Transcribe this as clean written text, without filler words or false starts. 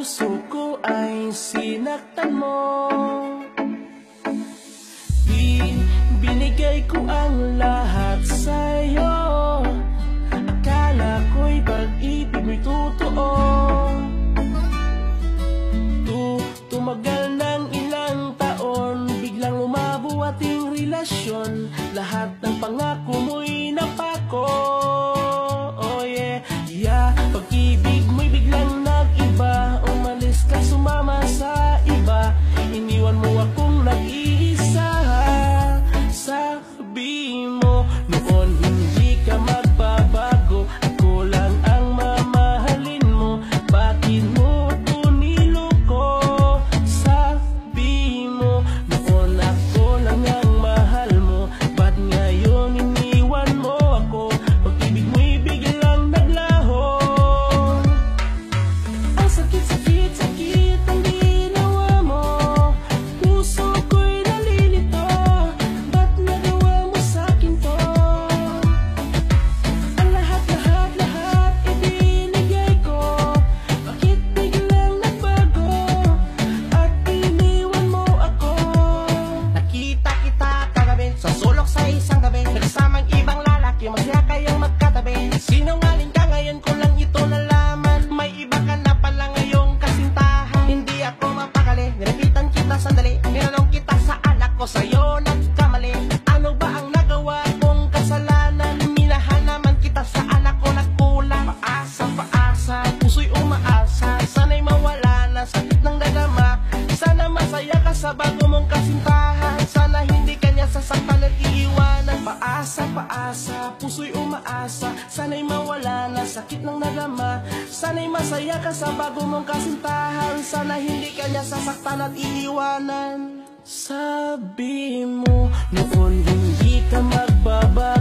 puso ko ay sinaktan mo. Binigay ko ang lahat sa'yo. Akala ko'y pag-ibig mo'y totoo. Tumagal ng ilang taon, biglang umabo ating relasyon. Lahat ng pangako mo'y napako. Oh yeah, yeah. Pag-ibig mo'y biglang nag-iba. Umalis ka, sumama sa iba. Iniwan mo akong nag-iisa. Sabi mo noon hindi ka magbabago. Ako lang ang mamahalin mo. Bakit mo ito niloko? Sabi mo noon ako lang ang mahal mo. Ba't ngayon iniwan mo ako? Pag-ibig mo'y biglang naglaho. Ang sakit-sakit, sakit ang ginawa mo. Puso ko'y nalilito. Ba't nagawa mo sa'kin to? Ang lahat-lahat ibinigay ko. Bakit biglang nagbago? At iniwan mo ako. Nakita kita kagabi sa sulok sa isang gabi. Nagkasamang ibang lalaki, masaya kayong magkatabi. Sinungaling ka, ngayon ko lang ito nalaman. May iba ka na pala ngayong kasintahan. Hindi ako mapakali, nilapitan kita sandali. Ninanong kita sa anak ko, sa'yo nagkamali. Ano ba ang nagawa kong kasalanan? Minahan naman kita sa anak ko, nagkulang. Paasa, puso'y umaasa. Sana'y mawala na sakit ng dadama. Sana masaya ka sa bago mong kasintahan. Sana hindi kanya sasaktan at iiwanan. Paasa, puso'y umaasa. Sana'y mawala na sakit ng nadama. Sana'y masaya ka sa bago mong kasintahan. Sana hindi kanya sasaktan at iiwanan. Sabi mo noon hindi ka magbabago.